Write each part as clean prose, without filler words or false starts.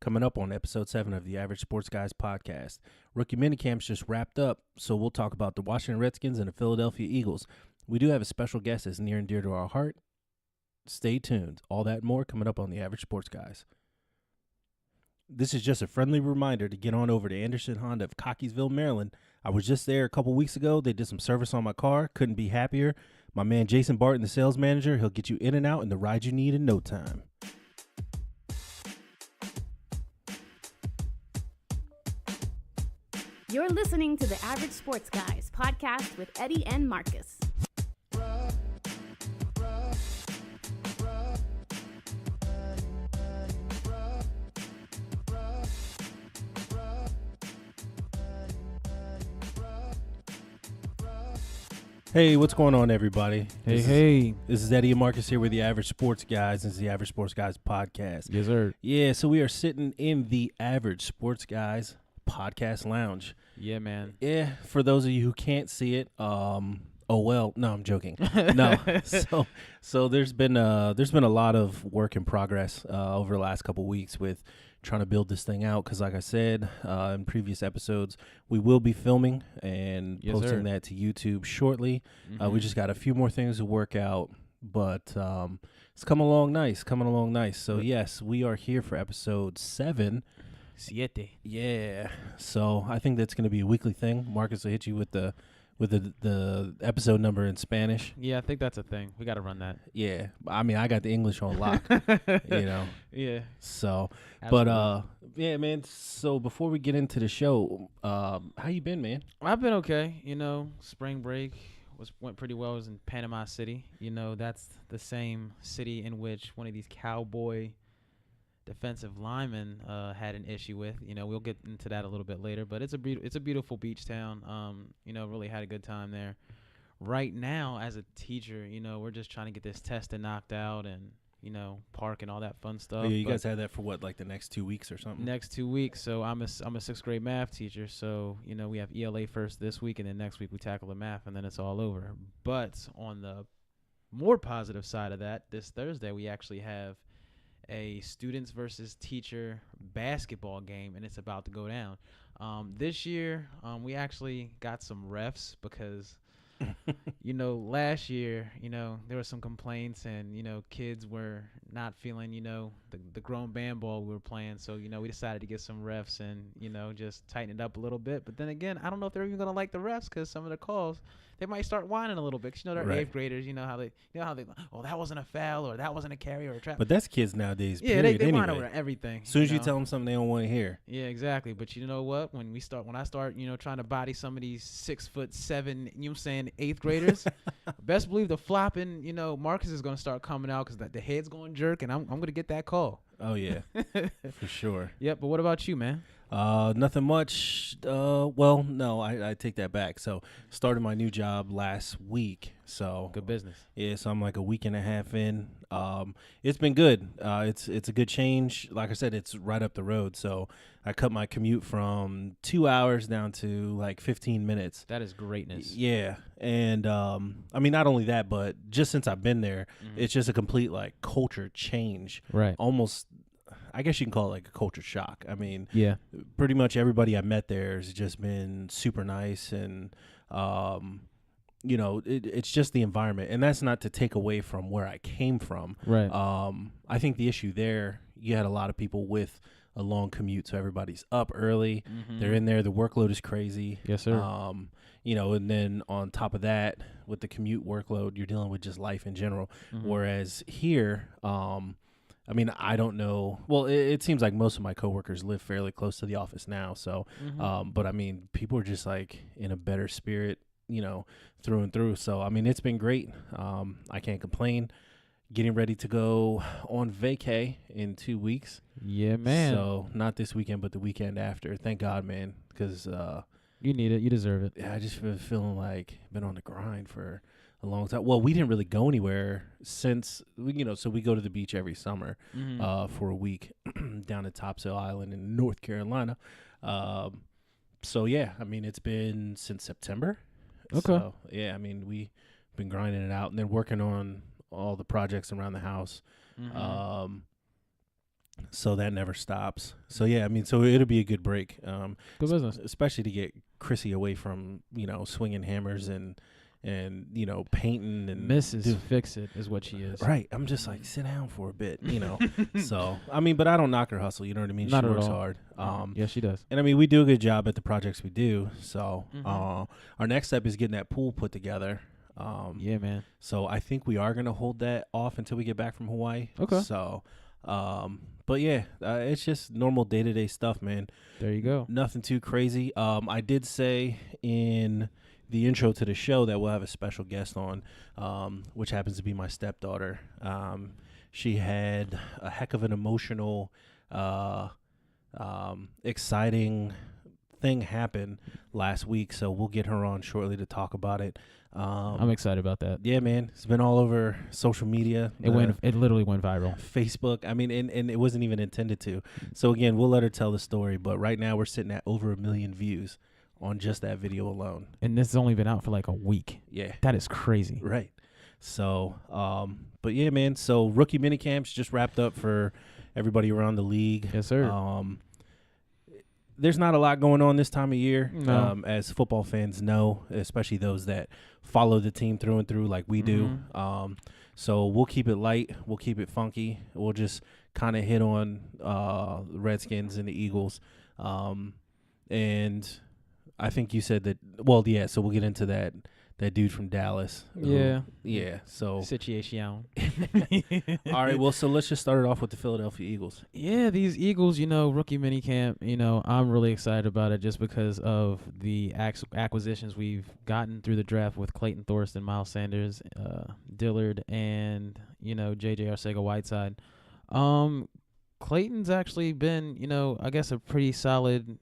Coming up on episode 7 of the Average Sports Guys podcast. Rookie minicamps just wrapped up, so we'll talk about the Washington Redskins and the Philadelphia Eagles. We do have a special guest that's near and dear to our heart. Stay tuned. All that and more coming up on the Average Sports Guys. This is just a friendly reminder to get on over to Anderson Honda of Cockeysville, Maryland. I was just there a couple weeks ago. They did some service on my car. Couldn't be happier. My man Jason Barton, the sales manager, he'll get you in and out in the ride you need in no time. You're listening to the Average Sports Guys podcast with Eddie and Marcus. Hey, what's going on, everybody? Hey. This is Eddie and Marcus here with the Average Sports Guys. This is the Average Sports Guys podcast. Yes, sir. Yeah, so we are sitting in the Average Sports Guys podcast lounge. Yeah, man. Yeah, for those of you who can't see it, no, I'm joking. No, so there's been a lot of work in progress over the last couple weeks with trying to build this thing out. Because, like I said in previous episodes, we will be filming and posting that to YouTube shortly. We just got a few more things to work out, but it's coming along nice. So yes, we are here for episode 7. Siete. Yeah. So I think that's going to be a weekly thing. Marcus will hit you with the episode number in Spanish. Yeah, I think that's a thing. We got to run that. Yeah. I mean, I got the English on lock, Yeah. So, Absolutely. but yeah, man. So before we get into the show, how you been, man? I've been okay. Spring break went pretty well. I was in Panama City. That's the same city in which one of these cowboy defensive linemen had an issue with. We'll get into that a little bit later, but it's a beautiful beach town. Really had a good time there. Right now, as a teacher, we're just trying to get this testing knocked out and park and all that fun stuff. Oh, yeah, you guys had that for what, like the next 2 weeks or something? Next 2 weeks. So I'm a 6th grade math teacher. So we have ELA first this week, and then next week we tackle the math, and then it's all over. But on the more positive side of that, this Thursday we actually have a students versus teacher basketball game, and it's about to go down. This year, we actually got some refs because, last year, there were some complaints and, kids were not feeling, the grown band ball we were playing. So, we decided to get some refs and, just tighten it up a little bit. But then again, I don't know if they're even going to like the refs because some of the calls, they might start whining a little bit. 'Cause, they're right. 8th graders. How they, oh, that wasn't a foul or that wasn't a carry or a trap. But that's kids nowadays. Yeah, period, they anyway. whine over everything. As soon as you tell them something they don't want to hear. Yeah, exactly. But you know what? When I start, trying to body some of these 6'7", 8th graders, best believe the flopping, Marcus is going to start coming out because the head's going to jerk, and I'm going to get that call. Oh yeah, for sure. Yep. But what about you, man? Nothing much. Well, no, I take that back. So started my new job last week. So Good business. Yeah, so I'm like a week and a half in. It's been good. It's a good change. Like I said, it's right up the road. So I cut my commute from 2 hours down to like 15 minutes. That is greatness. Yeah. And I mean, not only that, but just since I've been there, it's just a complete like culture change. Right. Almost, I guess you can call it like a culture shock. I mean, Yeah. pretty much everybody I met there has just been super nice, and it's just the environment, and that's not to take away from where I came from. Right. I think the issue there, you had a lot of people with a long commute, so everybody's up early. They're in there. The workload is crazy. Yes, sir. And then on top of that, with the commute workload, you're dealing with just life in general. Whereas here, I mean, I don't know. Well, it seems like most of my coworkers live fairly close to the office now. So, but I mean, people are just like in a better spirit, through and through. So, I mean, it's been great. I can't complain. Getting ready to go on vacay in 2 weeks. Yeah, man. So not this weekend, but the weekend after. Thank God, man, because you need it. You deserve it. yeah, I just been feeling like been on the grind for a long time. Well, we didn't really go anywhere since so we go to the beach every summer for a week down at Topsail Island in North Carolina. So yeah, I mean, it's been since September. Okay. So, yeah, I mean, we've been grinding it out and then working on all the projects around the house. So that never stops. So yeah, I mean, so it'll be a good break. Good business. Especially to get Chrissy away from swinging hammers and painting and Mrs. Fix It is what she is. Right. I'm just like, sit down for a bit, So I mean, but I don't knock her hustle. You know what I mean? Not she at works all. hard. Yeah, she does. And I mean, we do a good job at the projects we do. So our next step is getting that pool put together. Yeah, man. So I think we are gonna hold that off until we get back from Hawaii. Okay. So, but yeah, it's just normal day-to-day stuff, man. There you go. Nothing too crazy. I did say in the intro to the show that we'll have a special guest on, which happens to be my stepdaughter. She had a heck of an emotional, exciting thing happen last week, so we'll get her on shortly to talk about it. I'm excited about that. Yeah, man. It's been all over social media. It literally went viral. Facebook. I mean, and it wasn't even intended to. So again, we'll let her tell the story. But right now we're sitting at over 1 million views on just that video alone. And this has only been out for like a week. Yeah. That is crazy. Right. So, but yeah, man. So rookie mini camps just wrapped up for everybody around the league. Yes, sir. There's not a lot going on this time of year, No. as football fans know, especially those that follow the team through and through like we do. So we'll keep it light. We'll keep it funky. We'll just kind of hit on the Redskins and the Eagles. And I think you said that, well, yeah, so we'll get into that dude from Dallas. Yeah. Yeah, so. Situation. All right, well, so let's just start it off with the Philadelphia Eagles. Yeah, these Eagles, rookie minicamp, I'm really excited about it just because of the acquisitions we've gotten through the draft with Clayton Thorson, Miles Sanders, Dillard, and, J.J. Arcega-Whiteside. Clayton's actually been, I guess a pretty solid,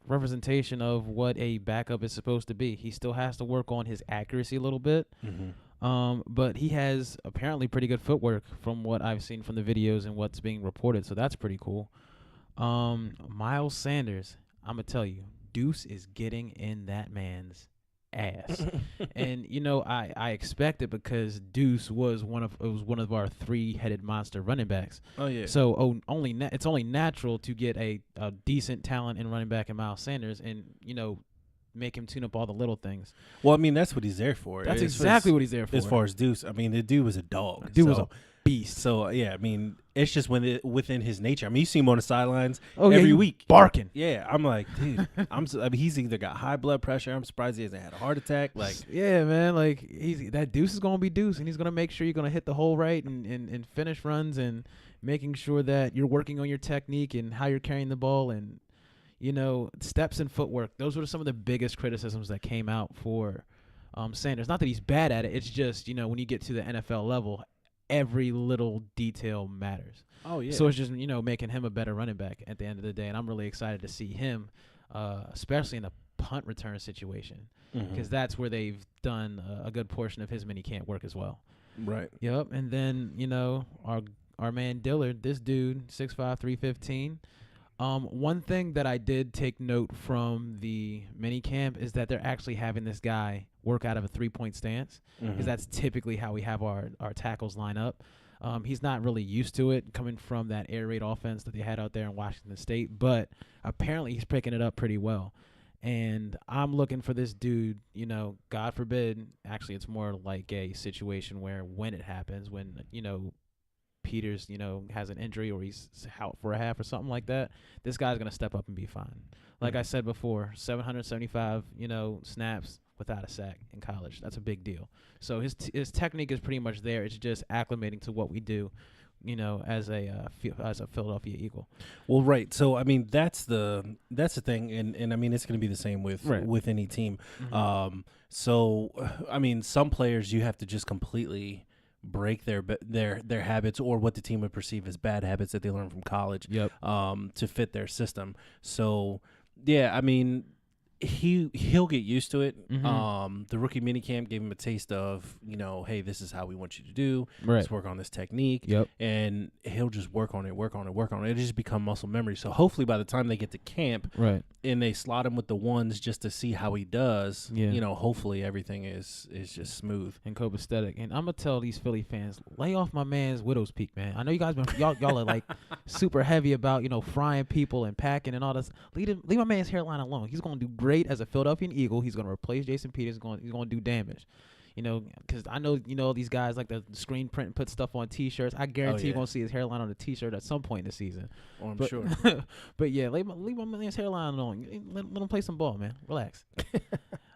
representation of what a backup is supposed to be. He still has to work on his accuracy a little bit. But he has apparently pretty good footwork from what I've seen from the videos and what's being reported, so that's pretty cool. Miles Sanders, I'm going to tell you, Deuce is getting in that man's ass. And, I expect it because Deuce was one of our three-headed monster running backs. Oh, yeah. So it's only natural to get a decent talent in running back in Miles Sanders and, make him tune up all the little things. Well, I mean, that's what he's there for. That's exactly what he's there for. As far as Deuce, I mean, the dude was a dog. Dude was a beast. So, yeah, I mean, it's just within his nature. I mean, you see him on the sidelines every week. Barking. Yeah, I'm like, dude, I mean, he's either got high blood pressure. I'm surprised he hasn't had a heart attack. Like, yeah, man, like that Deuce is going to be Deuce, and he's going to make sure you're going to hit the hole right and finish runs and making sure that you're working on your technique and how you're carrying the ball and, steps and footwork. Those were some of the biggest criticisms that came out for Sanders. Not that he's bad at it. It's just, when you get to the NFL level, every little detail matters. Oh, yeah. So it's just, making him a better running back at the end of the day. And I'm really excited to see him, especially in the punt return situation, because that's where they've done a good portion of his mini camp work as well. Right. Yep. And then, our man Dillard, this dude, 6'5", 315. One thing that I did take note from the mini camp is that they're actually having this guy work out of a 3-point stance, because that's typically how we have our tackles line up. He's not really used to it coming from that air raid offense that they had out there in Washington State, but apparently he's picking it up pretty well. And I'm looking for this dude, God forbid, actually it's more like a situation where when it happens, when, Peters, has an injury or he's out for a half or something like that, this guy's going to step up and be fine. Like I said before, 775, snaps without a sack in college. That's a big deal. So his technique is pretty much there. It's just acclimating to what we do, as a Philadelphia Eagle. Well, right. So I mean, that's the thing, and I mean, it's going to be the same with any team. So I mean, some players you have to just completely break their habits or what the team would perceive as bad habits that they learned from college. Yep. To fit their system. So yeah, I mean, He'll get used to it. Mm-hmm. The rookie minicamp gave him a taste of, hey, this is how we want you to do. Right. Let's work on this technique. Yep. And he'll just work on it. It just become muscle memory. So hopefully by the time they get to camp, Right. and they slot him with the ones just to see how he does, Yeah. hopefully everything is just smooth. And copacetic. And I'm gonna tell these Philly fans, lay off my man's Widow's Peak, man. I know you guys y'all are like super heavy about frying people and packing and all this. Leave my man's hairline alone. He's gonna do great as a Philadelphia Eagle. He's gonna replace Jason Peters. He's gonna do damage. Because I know these guys like the screen print and put stuff on T-shirts. I guarantee you're gonna see his hairline on a T-shirt at some point in the season. Oh, I'm sure. But yeah, leave my man's hairline alone. Let him play some ball, man. Relax.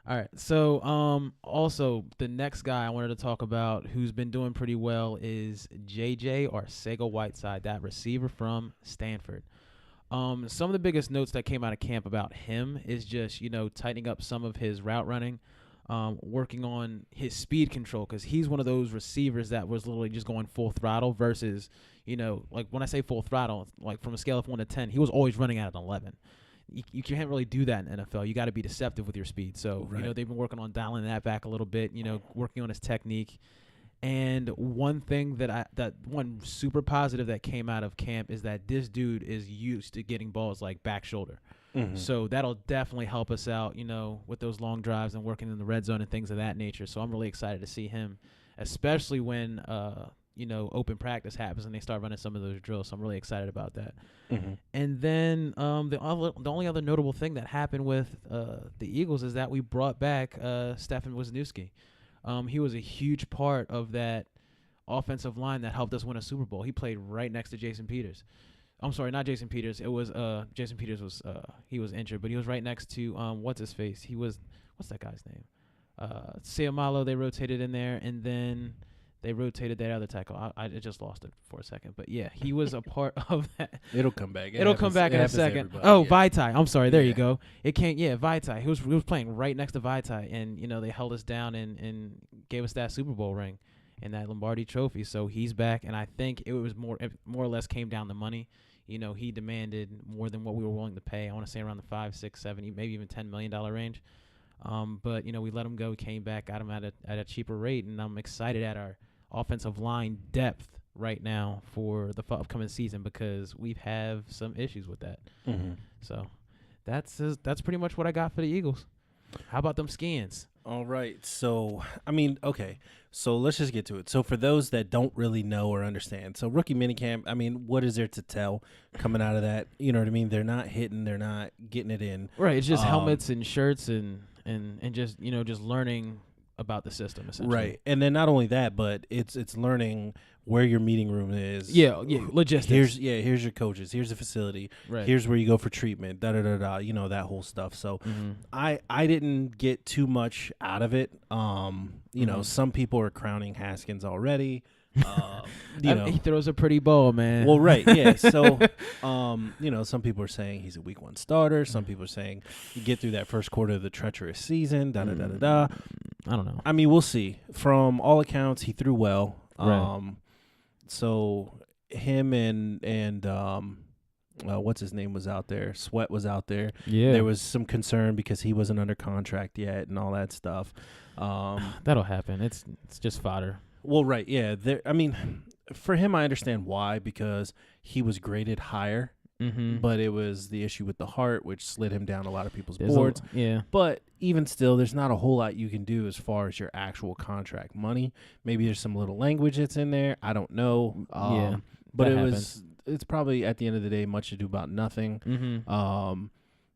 All right. So also the next guy I wanted to talk about who's been doing pretty well is JJ Arcega-Whiteside, that receiver from Stanford. Some of the biggest notes that came out of camp about him is just tightening up some of his route running. Working on his speed control, because he's one of those receivers that was literally just going full throttle versus, like when I say full throttle, like from a scale of 1 to 10, he was always running at an 11. You can't really do that in NFL. You got to be deceptive with your speed. So, right. They've been working on dialing that back a little bit, working on his technique. And one thing one super positive that came out of camp is that this dude is used to getting balls like back shoulder. Mm-hmm. So that'll definitely help us out, with those long drives and working in the red zone and things of that nature. So I'm really excited to see him, especially when, open practice happens and they start running some of those drills. So I'm really excited about that. Mm-hmm. And then the only other notable thing that happened with the Eagles is that we brought back Stefan Wisniewski. He was a huge part of that offensive line that helped us win a Super Bowl. He played right next to Jason Peters. I'm sorry, not Jason Peters. It was Jason Peters was he was injured, but he was right next to what's his face? What's that guy's name? Seumalo. They rotated in there, and then they rotated that other tackle. I just lost it for a second, but yeah, he was a part of that. It'll come back. It'll come back in a second. Oh, yeah. Vaitai. I'm sorry. There you go. It can't. Yeah, Vaitai. He was playing right next to Vaitai, and they held us down and gave us that Super Bowl ring and that Lombardi trophy. So he's back, and I think it was more or less came down to money. He demanded more than what we were willing to pay. I want to say around the $5, $6, $7, maybe even $10 million range. But we let him go. Came back, got him at a cheaper rate, and I'm excited at our offensive line depth right now for the upcoming season because we have some issues with that. Mm-hmm. So that's pretty much what I got for the Eagles. How about them Skins? All right. So, okay. So let's just get to it. So for those that don't really know or understand, so rookie minicamp, what is there to tell coming out of that? You know what I mean? They're not hitting. They're not getting it in. Right. It's just helmets and shirts and just, just learning about the system, essentially. Right. And then not only that, but it's learning where your meeting room is. Yeah, logistics. Here's your coaches. Here's the facility. Right. Here's where you go for treatment. That whole stuff. So I didn't get too much out of it. Some people are crowning Haskins already. He throws a pretty ball, man. Well, right, yeah. So, some people are saying he's a week 1 starter. Some people are saying you get through that first quarter of the treacherous season. I don't know. We'll see. From all accounts, he threw well. Right. So him and what's his name was out there. Sweat was out there. Yeah. There was some concern because he wasn't under contract yet and all that stuff. That'll happen. It's just fodder. Well, right, yeah. For him, I understand why, because he was graded higher, but it was the issue with the heart, which slid him down a lot of people's boards. Yeah. But even still, there's not a whole lot you can do as far as your actual contract money. Maybe there's some little language that's in there. I don't know. But it's probably, at the end of the day, much ado about nothing. Mm-hmm.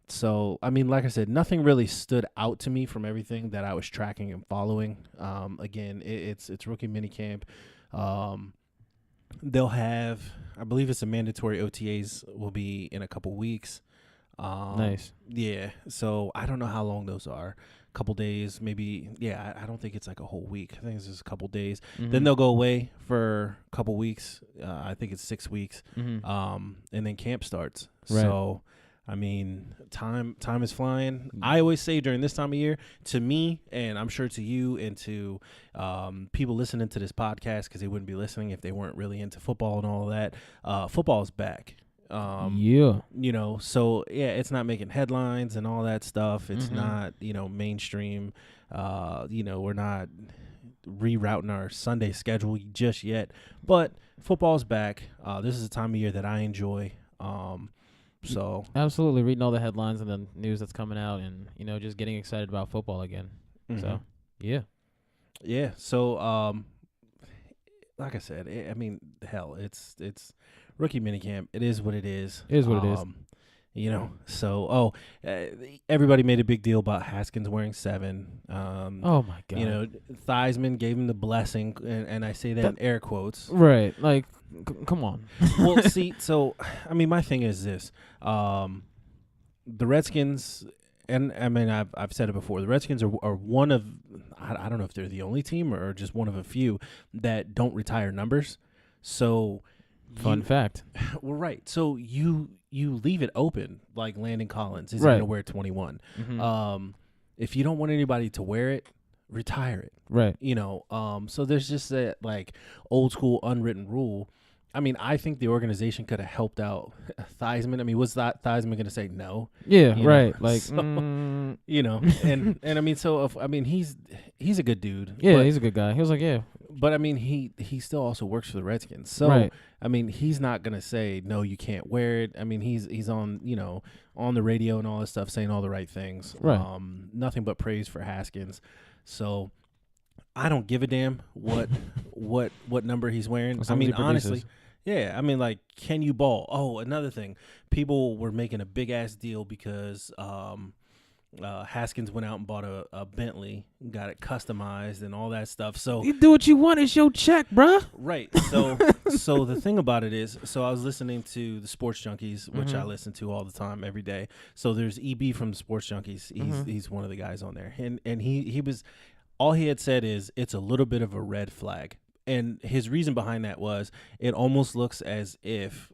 So, like I said, nothing really stood out to me from everything that I was tracking and following. Again, it's rookie minicamp. They'll have, I believe it's a mandatory OTAs will be in a couple weeks. Nice. Yeah. So I don't know how long those are. A couple days, maybe. Yeah, I don't think it's like a whole week. I think it's just a couple days. Mm-hmm. Then they'll go away for a couple weeks. I think it's 6 weeks. Mm-hmm. And then camp starts. Right. So, time is flying. I always say during this time of year, to me, and I'm sure to you and to people listening to this podcast, because they wouldn't be listening if they weren't really into football and all of that, football is back. Yeah. So yeah, it's not making headlines and all that stuff. It's Mhm. not, mainstream. We're not rerouting our Sunday schedule just yet, but football's back. This is a time of year that I enjoy. So Absolutely, reading all the headlines and the news that's coming out, and just getting excited about football again. mhm. So, yeah. Yeah. So like I said, hell, it's rookie minicamp. It is what it is. It is what it is. Everybody made a big deal about Haskins wearing 7. Oh my god. Theismann gave him the blessing, and I say that in air quotes. Right. Like, come on. Well, see, so my thing is this: the Redskins, and I've said it before. The Redskins are one of, I don't know if they're the only team or just one of a few that don't retire numbers. So, Fun fact. well, right. So you leave it open, like Landon Collins is Right. going to wear 21. Mhm. If you don't want anybody to wear it, retire it. Right. So there's just that like old school unwritten rule. I think the organization could have helped out Theismann. Was that Theismann going to say no? Yeah. You know, Right. Like. so, he's a good dude. Yeah, but, he's a good guy. He was like, yeah. but he still also works for the Redskins. So Right. he's not gonna say no, you can't wear it. He's on on the radio and all this stuff, saying all the right things. Right. Nothing but praise for Haskins. So I don't give a damn what number he's wearing. As long as he Honestly. produces. Yeah, can you ball? Oh, another thing. People were making a big ass deal because Haskins went out and bought a Bentley, got it customized and all that stuff. So You do what you want. It's your check, bruh. right. So so the thing about it is, so I was listening to the Sports Junkies, which I listen to all the time, every day. So there's EB from the Sports Junkies. He's one of the guys on there, and he was, all he had said is it's a little bit of a red flag. And his reason behind that was it almost looks as if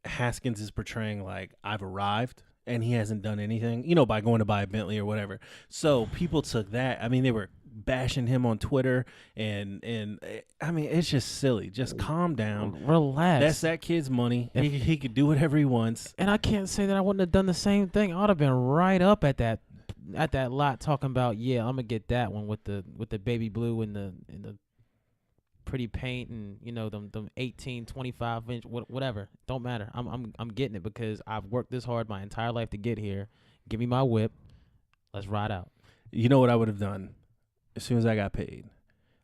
Haskins is portraying like I've arrived and he hasn't done anything, by going to buy a Bentley or whatever. So people took that. They were bashing him on Twitter, and it's just silly. Just calm down. Relax. That's that kid's money. He could do whatever he wants. And I can't say that I wouldn't have done the same thing. I would have been right up at that lot talking about, yeah, I'm gonna get that one with the baby blue and the pretty paint and them 18, 25 inch whatever. Don't matter. I'm getting it because I've worked this hard my entire life to get here. Give me my whip. Let's ride out. You know what I would have done? As soon as I got paid,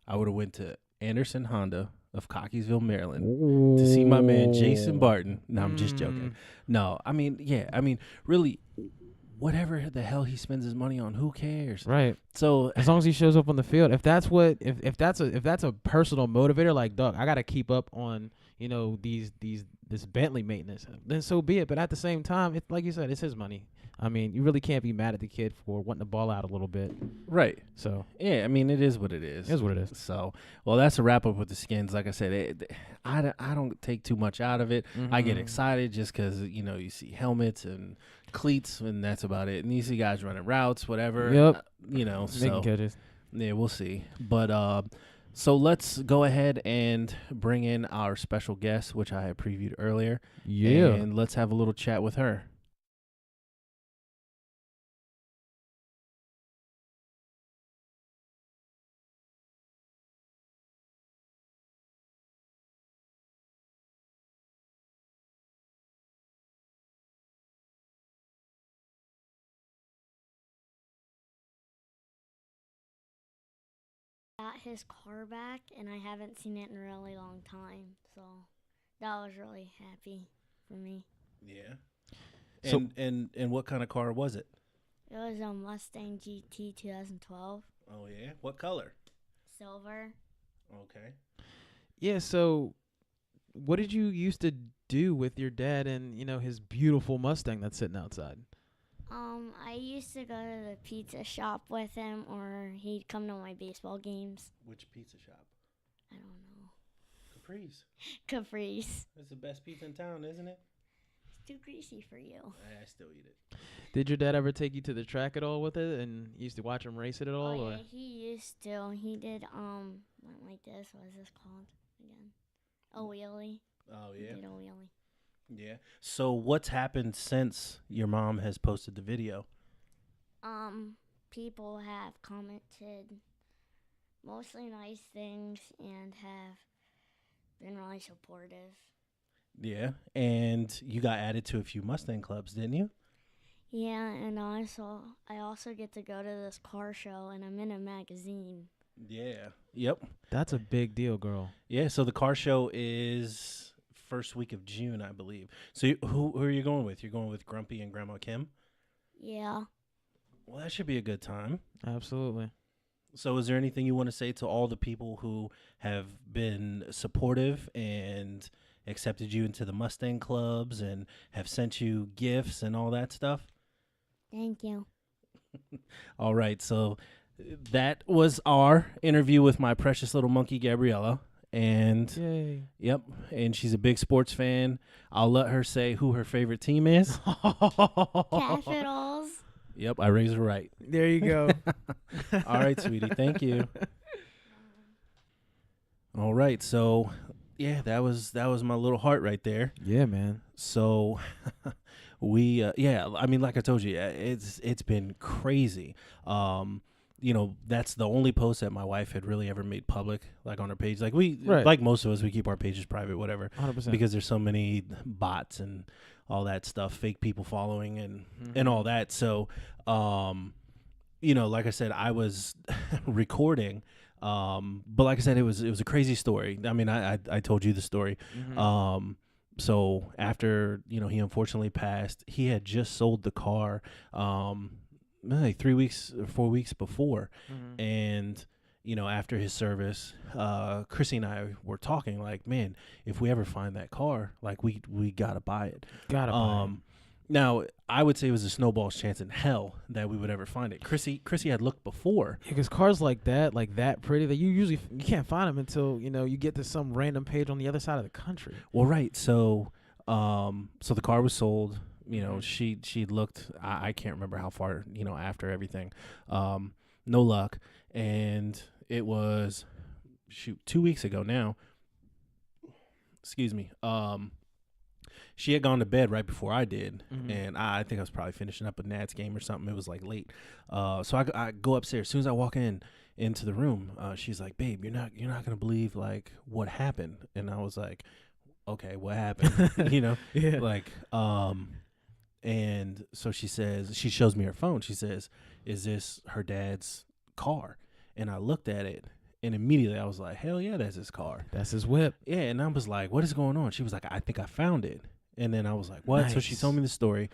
I would have went to Anderson Honda of Cockeysville, Maryland, to see my man Jason Barton. No, I'm just joking. No, really, whatever the hell he spends his money on, who cares? Right. So as long as he shows up on the field, if that's a personal motivator, like, dog, I gotta keep up on this Bentley maintenance, then so be it. But at the same time, it's like you said, it's his money. You really can't be mad at the kid for wanting to ball out a little bit. Right. So yeah, it is what it is. It is what it is. So, well, that's a wrap up with the Skins. Like I said, I don't take too much out of it. I get excited just because you see helmets and cleats, and that's about it. And you see guys running routes, whatever. Yep. So making catches. Yeah, we'll see. But so let's go ahead and bring in our special guest, which I had previewed earlier. Yeah. And let's have a little chat with her. Got his car back, and I haven't seen it in a really long time, so that was really happy for me. Yeah. And what kind of car was it? It was a Mustang GT 2012. Oh yeah. What color? Silver. Okay. Yeah. So, what did you used to do with your dad and his beautiful Mustang that's sitting outside? I used to go to the pizza shop with him, or he'd come to my baseball games. Which pizza shop? I don't know. Capri's. Capri's. It's the best pizza in town, isn't it? It's too greasy for you. I still eat it. Did your dad ever take you to the track at all with it, and you used to watch him race it at all? Oh, or? yeah, he used to. He did, went like this. What is this called again? A wheelie. Oh, yeah. He did a wheelie. Yeah. So what's happened since your mom has posted the video? People have commented mostly nice things and have been really supportive. Yeah. And you got added to a few Mustang clubs, didn't you? Yeah, and I also get to go to this car show, and I'm in a magazine. Yeah. Yep. That's a big deal, girl. Yeah. So the car show is first week of June, I believe. So who are you going with? You're going with Grumpy and Grandma Kim? Yeah. Well, that should be a good time. Absolutely. So is there anything you want to say to all the people who have been supportive and accepted you into the Mustang clubs and have sent you gifts and all that stuff? Thank you. All right. So that was our interview with my precious little monkey, Gabriella. And Yay. yep. And she's a big sports fan. I'll let her say who her favorite team is. Capitals. Yep. I raised her right. There you go. All right, sweetie. Thank you. All right. So yeah, that was my little heart right there. Yeah, man. So we I mean, like I told you, it's been crazy. That's the only post that my wife had really ever made public, like on her page. Like Right. like most of us, we keep our pages private, whatever, 100%. because there's so many bots and all that stuff, fake people following and all that. So, like I said, I was recording. But like I said, it was a crazy story. I mean, I told you the story. So after, he unfortunately passed, he had just sold the car, like 3 weeks or 4 weeks before. And, after his service, Chrissy and I were talking like, man, if we ever find that car, like we gotta buy it. Gotta buy it. Now, I would say it was a snowball's chance in hell that we would ever find it. Chrissy had looked before. Yeah, because cars like that pretty, that you can't find them until you get to some random page on the other side of the country. Well, right. So, so the car was sold. She looked. I can't remember how far. After everything, no luck, and it was 2 weeks ago now. Excuse me. She had gone to bed right before I did, and I think I was probably finishing up a Nats game or something. It was like late, so I go upstairs. As soon as I walk into the room, she's like, "Babe, you're not gonna believe like what happened." And I was like, "Okay, what happened?" Yeah. Like, and so she shows me her phone. She says, "Is this her dad's car?" And I looked at it. And immediately I was like, hell yeah, that's his car. That's his whip. Yeah, and I was like, what is going on? She was like, I think I found it. And then I was like, what? Nice. So she told me the story.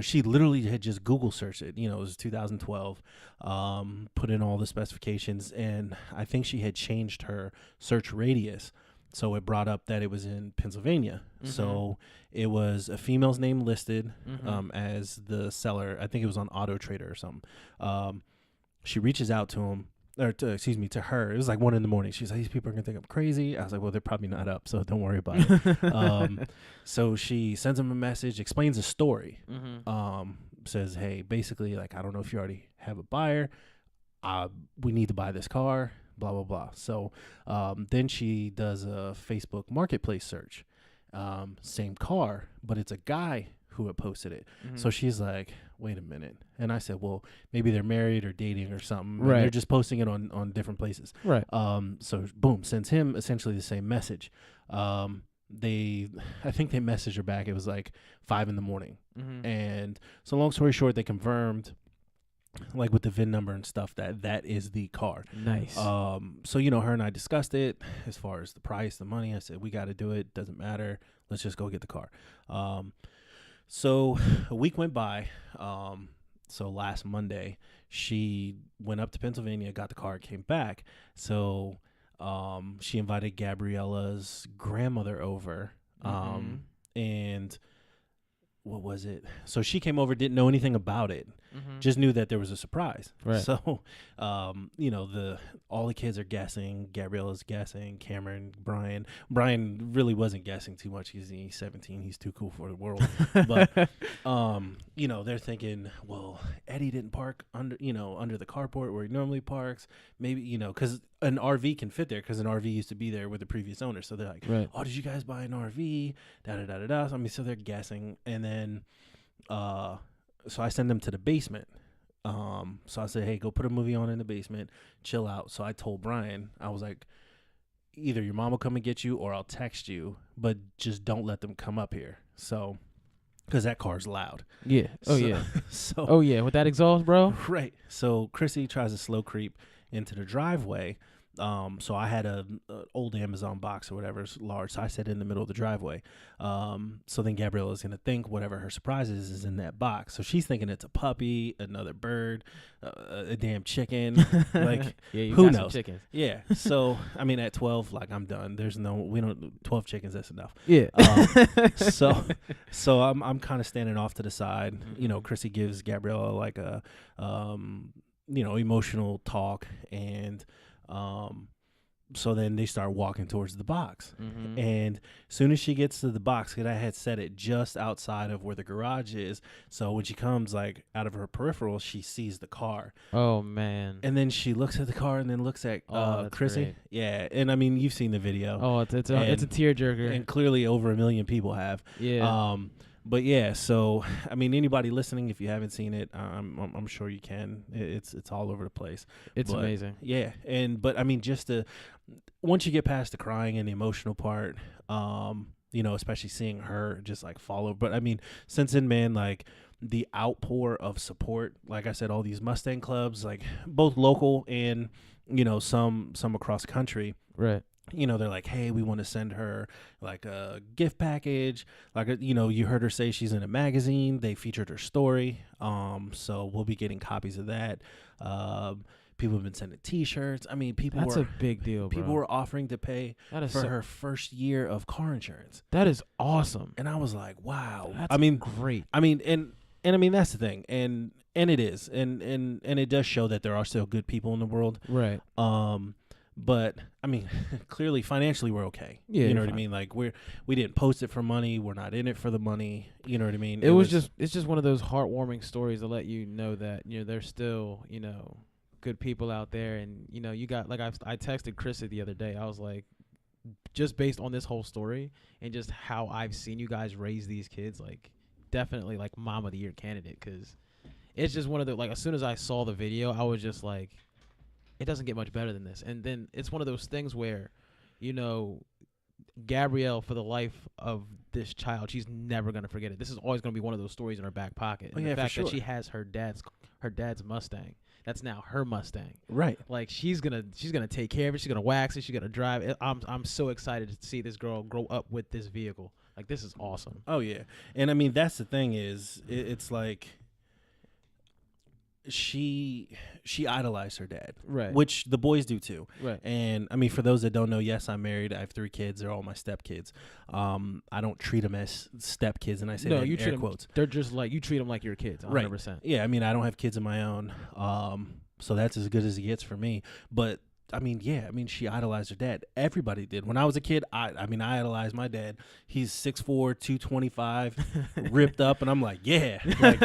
She literally had just Google searched it. It was 2012, put in all the specifications. And I think she had changed her search radius. So it brought up that it was in Pennsylvania. So it was a female's name listed as the seller. I think it was on Auto Trader or something. She reaches out to him. To her. It was like 1 a.m. She's like, these people are going to think I'm crazy. I was like, well, they're probably not up, so don't worry about it. So she sends him a message, explains the story, says, hey, basically, like, I don't know if you already have a buyer. We need to buy this car, blah, blah, blah. So then she does a Facebook marketplace search. Same car, but it's a guy who had posted it. So she's like, wait a minute. And I said, well, maybe they're married or dating or something. Right. They're just posting it on different places. Right. So boom, sends him essentially the same message. I think they messaged her back. It was like 5 a.m. And so long story short, they confirmed, like with the VIN number and stuff, that is the car. Nice. So, her and I discussed it as far as the price, the money. I said, we got to do it. Doesn't matter. Let's just go get the car. So a week went by. So last Monday, she went up to Pennsylvania, got the car, came back. So she invited Gabriella's grandmother over. And what was it? So she came over, didn't know anything about it. Just knew that there was a surprise. Right. So, all the kids are guessing. Gabriella's guessing. Cameron, Brian. Brian really wasn't guessing too much because he's 17. He's too cool for the world. But, they're thinking, well, Eddie didn't park under the carport where he normally parks. Maybe, because an RV can fit there because an RV used to be there with the previous owner. So they're like, right. oh, did you guys buy an RV? Da-da-da-da-da. So they're guessing. And then, so I send them to the basement. So I said, hey, go put a movie on in the basement, chill out. So I told Brian, I was like, either your mom will come and get you or I'll text you, but just don't let them come up here. So, because that car's loud. Yeah. Oh, yeah. Oh, yeah. With that exhaust, bro. Right. So Chrissy tries to slow creep into the driveway. So I had a old Amazon box or whatever, it's large. So I set it in the middle of the driveway. So then Gabriella's going to think whatever her surprise is in that box. So she's thinking it's a puppy, another bird, a damn chicken. Like, yeah, you who got knows? some chickens. Yeah. So, at 12, like, I'm done. 12 chickens, that's enough. Yeah. So I'm kind of standing off to the side. Chrissy gives Gabriella like a, emotional talk, and so then they start walking towards the box. And as soon as she gets to the box, because I had set it just outside of where the garage is, so when she comes like out of her peripheral, she sees the car. Oh, man. And then she looks at the car and then looks at Chrissy. Great. Yeah, and you've seen the video. Oh, it's a tearjerker. And clearly over 1 million people have. Yeah. But yeah, so anybody listening, if you haven't seen it, I'm sure you can. It's all over the place. It's amazing. Yeah, but just once you get past the crying and the emotional part, especially seeing her just like follow. But since then, man, like the outpour of support, like I said, all these Mustang clubs, like both local and some across country. Right. They're like, hey, we want to send her like a gift package. Like, you heard her say she's in a magazine. They featured her story. So we'll be getting copies of that. People have been sending T-shirts. That's a big deal, bro. People were offering to pay for her first year of car insurance. That is awesome. And I was like, wow. That's great. And that's the thing. And it is. And it does show that there are still good people in the world. Right. But clearly financially we're okay. Yeah, you know what I mean? Like we didn't post it for money. We're not in it for the money. You know what I mean? It's just one of those heartwarming stories to let you know that there's still good people out there, and you got like I texted Chrissy the other day. I was like, just based on this whole story and just how I've seen you guys raise these kids, like definitely like Mom of the Year candidate, because it's just one of the, like, as soon as I saw the video, I was just like, it doesn't get much better than this. And then it's one of those things where, Gabrielle, for the life of this child, she's never going to forget it. This is always going to be one of those stories in her back pocket. Oh, and yeah, the fact for sure. that she has her dad's Mustang. That's now her Mustang. Right. Like she's gonna take care of it. She's gonna wax it. She's gonna drive it. I'm so excited to see this girl grow up with this vehicle. Like, this is awesome. Oh yeah, and that's the thing is it's like she idolized her dad, Right. which the boys do too. Right. And for those that don't know, yes, I'm married. I have 3 kids. They're all my stepkids. I don't treat them as stepkids, and I say that in air quotes. They're just like, you treat them like your kids, 100%. Right. Yeah, I don't have kids of my own, so that's as good as it gets for me. But she idolized her dad. Everybody did. When I was a kid, I idolized my dad. He's 6'4", 225, ripped up, and I'm like, yeah, like,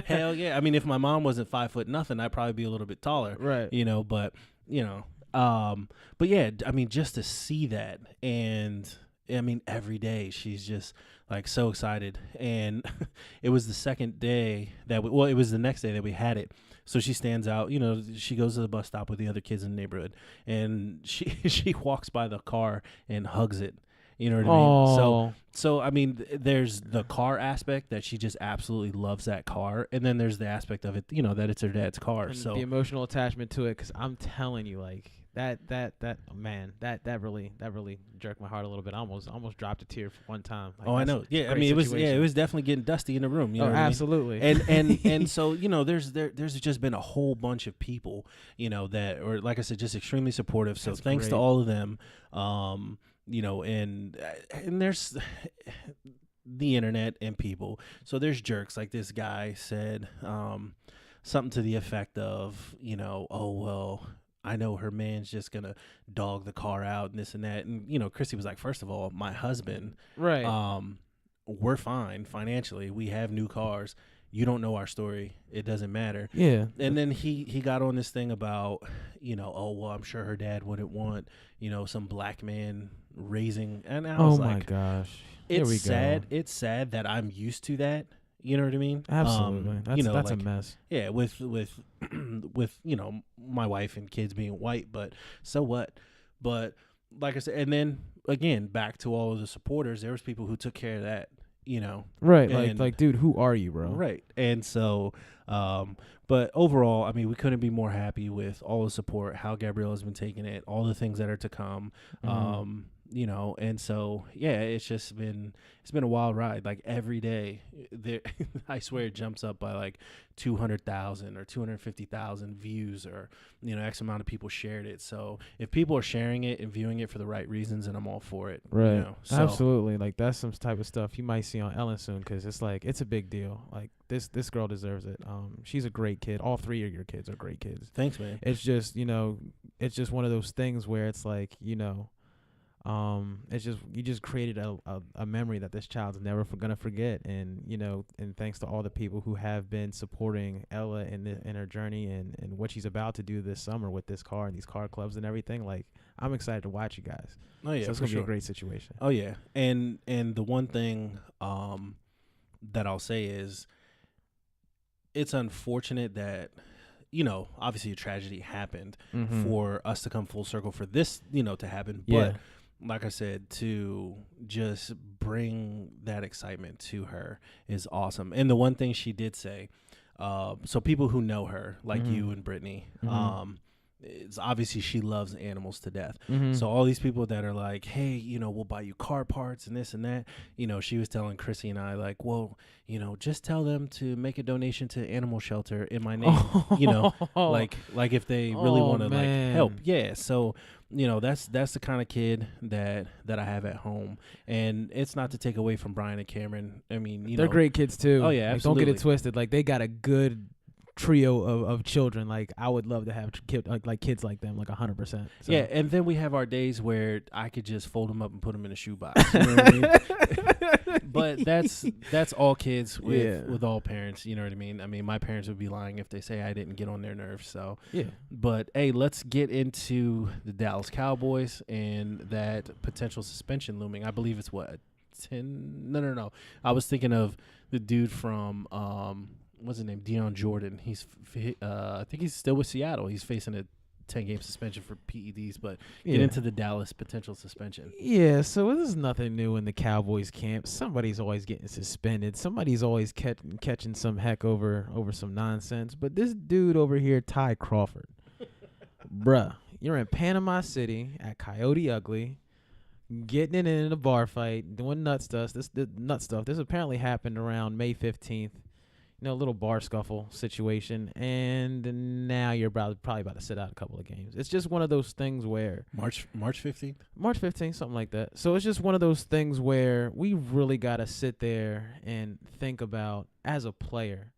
hell yeah. If my mom wasn't 5 foot nothing, I'd probably be a little bit taller, right? But but yeah, just to see that, and every day she's just like so excited, and it was the second day that it was the next day that we had it. So she stands out, she goes to the bus stop with the other kids in the neighborhood, and she walks by the car and hugs it. You know what I mean? So there's the car aspect that she just absolutely loves that car, and then there's the aspect of it, that it's her dad's car. And so the emotional attachment to it, because I'm telling you, like that really jerked my heart a little bit. I almost dropped a tear one time. Like, I know. Yeah, it was definitely getting dusty in the room. You know what absolutely. I mean? And so there's just been a whole bunch of people, that, or like I said, just extremely supportive. So thanks to all of them. And the internet and people. So there's jerks like this guy said something to the effect of, oh, well, I know her man's just going to dog the car out and this and that. And, Chrissy was like, first of all, my husband, Right. we're fine financially. We have new cars. You don't know our story. It doesn't matter. Yeah. And then he got on this thing about, oh, well, I'm sure her dad wouldn't want, some black man raising. And I was Oh my like, gosh. Here we it's go. sad. It's sad that I'm used to that. You know what I mean? Absolutely. That's a like, mess. Yeah, with my wife and kids being white, but so what? But like I said, and then again, back to all of the supporters, there was people who took care of that. Right. And, Like, dude, who are you, bro? Right. And so, but overall, I mean, we couldn't be more happy with all the support, how Gabrielle has been taking it, all the things that are to come. And so, yeah, it's been a wild ride. Like every day there, I swear it jumps up by like 200,000 or 250,000 views, or, X amount of people shared it. So if people are sharing it and viewing it for the right reasons, then I'm all for it. Right. So, Absolutely. Like that's some type of stuff you might see on Ellen soon, because it's like, it's a big deal. Like this girl deserves it. She's a great kid. All three of your kids are great kids. Thanks, man. It's just, it's just one of those things where it's like, it's just, you just created a memory that this child's never gonna forget. And and thanks to all the people who have been supporting Ella in her journey and what she's about to do this summer with this car and these car clubs and everything. Like, I'm excited to watch you guys. Oh yeah, so it's for gonna sure. be a great situation. Oh yeah, and the one thing that I'll say is, it's unfortunate that obviously a tragedy happened for us to come full circle for this to happen. But like I said, to just bring that excitement to her is awesome. And the one thing she did say, so people who know her, like you and Brittany, it's obviously she loves animals to death. So all these people that are like, hey, we'll buy you car parts and this and that, she was telling Chrissy and I, like, well, just tell them to make a donation to animal shelter in my name, like if they really want to like help. Yeah. So, that's the kind of kid that I have at home. And it's not to take away from Brian and Cameron. I mean, they're great kids too. Oh yeah, like, absolutely. don't get it twisted. Like, they got a good trio of children. Like, I would love to have like kids like them, like 100%. So. Yeah, and then we have our days where I could just fold them up and put them in a shoebox. You know what I mean? But that's all kids with all parents. You know what I mean? I mean, my parents would be lying if they say I didn't get on their nerves. So yeah. But hey, let's get into the Dallas Cowboys and that potential suspension looming. I believe it's what, 10? No. I was thinking of the dude from what's his name? Deion Jordan. I think he's still with Seattle. He's facing a 10-game suspension for PEDs, but get into the Dallas potential suspension. Yeah, so this is nothing new in the Cowboys camp. Somebody's always getting suspended. Somebody's always catching some heck over some nonsense. But this dude over here, Ty Crawford, bruh, you're in Panama City at Coyote Ugly, getting it in a bar fight, doing nut stuff. This apparently happened around May 15th. A little bar scuffle situation, and now you're probably about to sit out a couple of games. It's just one of those things where March 15th? March 15th, something like that. So it's just one of those things where we really got to sit there and think about, as a player,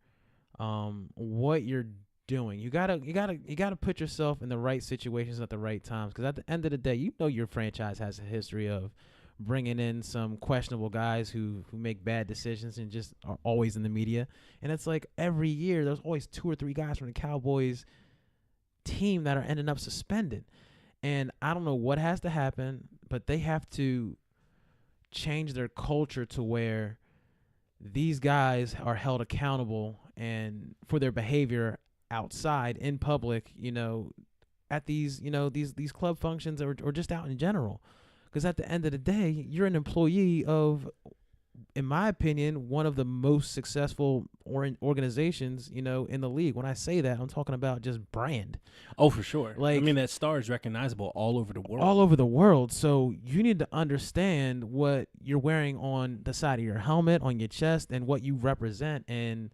what you're doing. You gotta put yourself in the right situations at the right times, because at the end of the day, your franchise has a history of bringing in some questionable guys who make bad decisions and just are always in the media. And it's like every year there's always 2 or 3 guys from the Cowboys team that are ending up suspended. And I don't know what has to happen, but they have to change their culture to where these guys are held accountable and for their behavior outside in public, at these club functions or just out in general. Because at the end of the day, you're an employee of, in my opinion, one of the most successful organizations, in the league. When I say that, I'm talking about just brand. Oh, for sure. Like, I mean, that star is recognizable all over the world. All over the world. So you need to understand what you're wearing on the side of your helmet, on your chest, and what you represent. And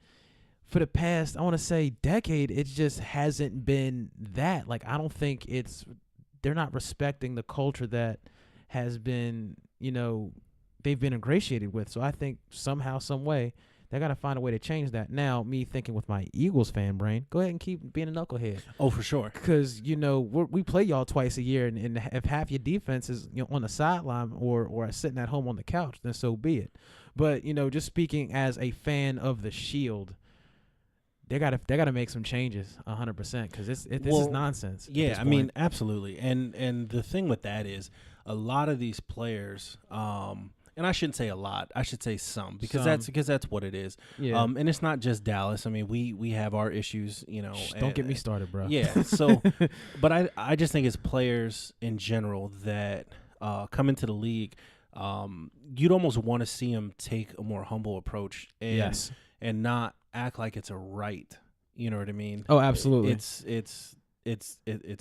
for the past, I want to say, decade, it just hasn't been that. Like, I don't think they're not respecting the culture that has been, they've been ingratiated with. So I think somehow, some way, they got to find a way to change that. Now, me thinking with my Eagles fan brain, go ahead and keep being a knucklehead. Oh, for sure. Because, we play y'all twice a year, and if half your defense is on the sideline or sitting at home on the couch, then so be it. But, just speaking as a fan of the Shield, they gotta make some changes 100% because this is nonsense. Yeah, I mean, absolutely. And the thing with that is a lot of these players, and I shouldn't say a lot, I should say some, because that's what it is. Yeah. And it's not just Dallas. I mean, we have our issues, Don't get me started, bro. Yeah. So, but I just think it's players in general that come into the league. You'd almost want to see them take a more humble approach and not act like it's a right. You know what I mean? Oh, absolutely. It's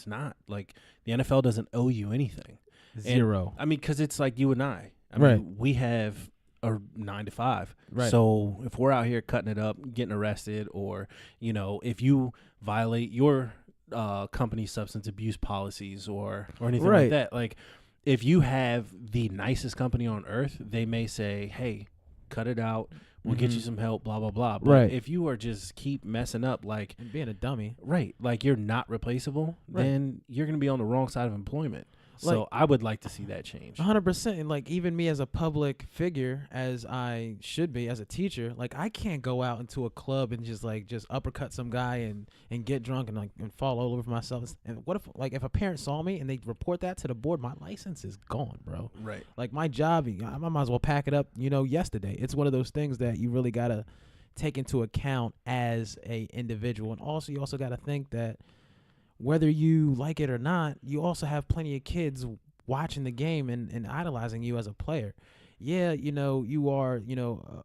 not. Like, the NFL doesn't owe you anything. Zero. And, I mean, because it's like you and I. Right. mean, we have a 9 to 5. Right. So if we're out here cutting it up, getting arrested, or, if you violate your company's substance abuse policies or anything like that, like, if you have the nicest company on earth, they may say, hey, cut it out. We'll get you some help, blah, blah, blah. But if you are just keep messing up, like, and being a dummy, right, like you're not replaceable, then you're going to be on the wrong side of employment. So I would like to see that change. 100%. And like, even me as a public figure, as I should be as a teacher, like, I can't go out into a club and just uppercut some guy and get drunk and fall all over myself. And what if a parent saw me and they report that to the board, my license is gone, bro. Right. Like, my job, I might as well pack it up, yesterday. It's one of those things that you really got to take into account as a individual. And also, you also got to think that whether you like it or not, you also have plenty of kids watching the game and idolizing you as a player. Yeah, you are,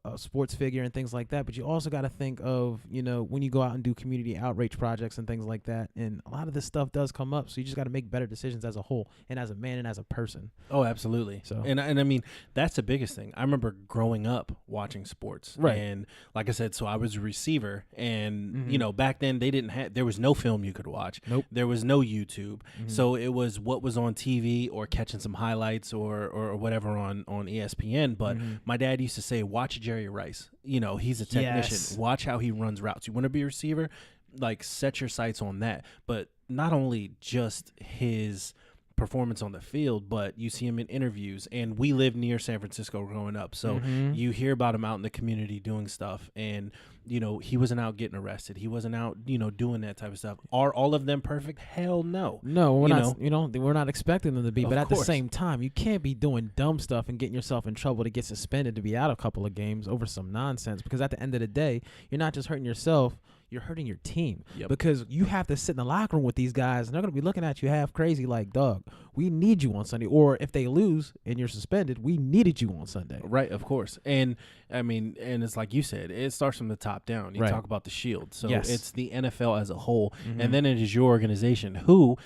a sports figure and things like that, but you also got to think of, when you go out and do community outreach projects and things like that, and a lot of this stuff does come up, so you just got to make better decisions as a whole and as a man and as a person. Oh, absolutely. So, and I mean, that's the biggest thing. I remember growing up watching sports, right? And like I said, so I was a receiver, and back then there was no film you could watch. Nope. There was no YouTube, so it was what was on TV or catching some highlights or whatever on ESPN. But my dad used to say, watch Jerry Rice. He's a technician. Yes. Watch how he runs routes. You want to be a receiver? Like, set your sights on that. But not only just his performance on the field, but you see him in interviews. And we lived near San Francisco growing up, so you hear about him out in the community doing stuff. And he wasn't out getting arrested. He wasn't out doing that type of stuff. Are all of them perfect? Hell no. No, we're not. We're not expecting them to be. But at course. the same time, you can't be doing dumb stuff and getting yourself in trouble to get suspended to be out a couple of games over some nonsense. Because at the end of the day, you're not just hurting yourself. You're hurting your team. Yep. Because you have to sit in the locker room with these guys, and they're going to be looking at you half crazy like, dog, we need you on Sunday. Or if they lose and you're suspended, we needed you on Sunday. Right, of course. And, I mean, and it's like you said, it starts from the top down. You talk about the Shield. So it's the NFL as a whole, and then it is your organization who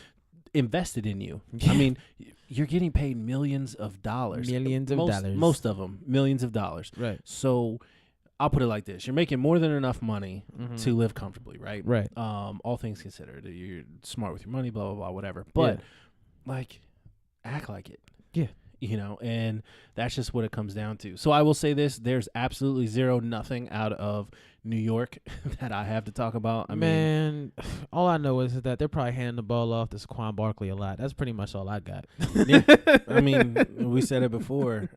invested in you. I mean, you're getting paid millions of dollars. Most of them, millions of dollars. Right. So I'll put it like this. You're making more than enough money to live comfortably, right? Right. All things considered. You're smart with your money, blah, blah, blah, whatever. But, like, act like it. Yeah. And that's just what it comes down to. So I will say this. There's absolutely nothing out of New York that I have to talk about. I mean, all I know is that they're probably handing the ball off to Saquon Barkley a lot. That's pretty much all I got. Yeah. I mean, we said it before.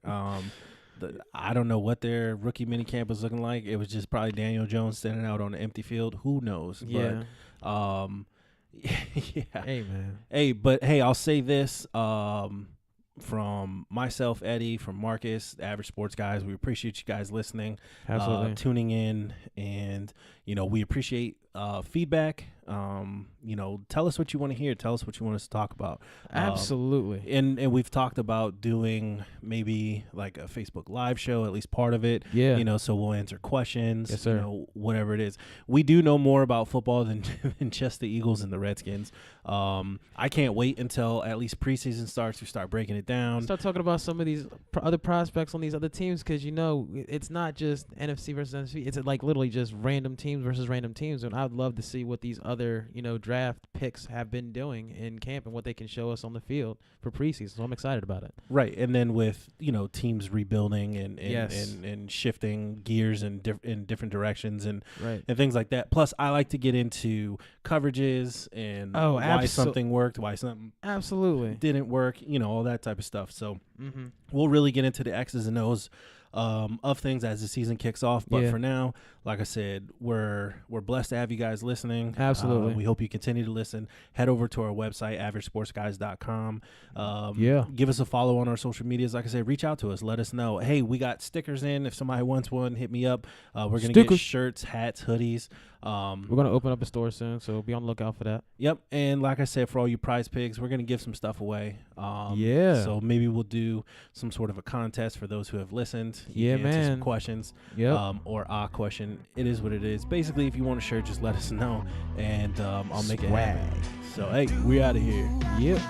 I don't know what their rookie minicamp was looking like. It was just probably Daniel Jones standing out on an empty field. Who knows? Yeah. But, yeah. Hey, man. Hey, I'll say this. From myself, Eddie, from Marcus, the Average Sports Guys, we appreciate you guys listening, tuning in, and we appreciate feedback. Tell us what you want to hear. Tell us what you want us to talk about. Absolutely. And we've talked about doing maybe like a Facebook Live show, at least part of it. Yeah. So we'll answer questions. Yes, sir. Whatever it is. We do know more about football than just the Eagles and the Redskins. I can't wait until at least preseason starts. We start breaking it down. Start talking about some of these other prospects on these other teams, because it's not just NFC versus NFC. It's like literally just random teams versus random teams. And I'd love to see what these other, draft picks have been doing in camp and what they can show us on the field for preseason. So I'm excited about it. Right, and then with teams rebuilding and Yes. and shifting gears in different directions and Right. and things like that. Plus, I like to get into coverages and why something worked, why something Absolutely didn't work, all that type of stuff. So Mm-hmm. we'll really get into the X's and O's of things as the season kicks off. But for now, like I said, we're blessed to have you guys listening. Absolutely. We hope you continue to listen. Head over to our website, averagesportsguys.com. Give us a follow on our social medias. Like I said, reach out to us. Let us know. Hey, we got stickers in. If somebody wants one, hit me up. We're going to get shirts, hats, hoodies. We're going to open up a store soon, so be on the lookout for that. Yep. And like I said, for all you prize pigs, we're going to give some stuff away. So maybe we'll do some sort of a contest for those who have listened. You can answer some questions. Yep. Or a question. It is what it is. Basically, if you want a shirt, just let us know, and I'll make it happen. So, hey, we out of here. Yep.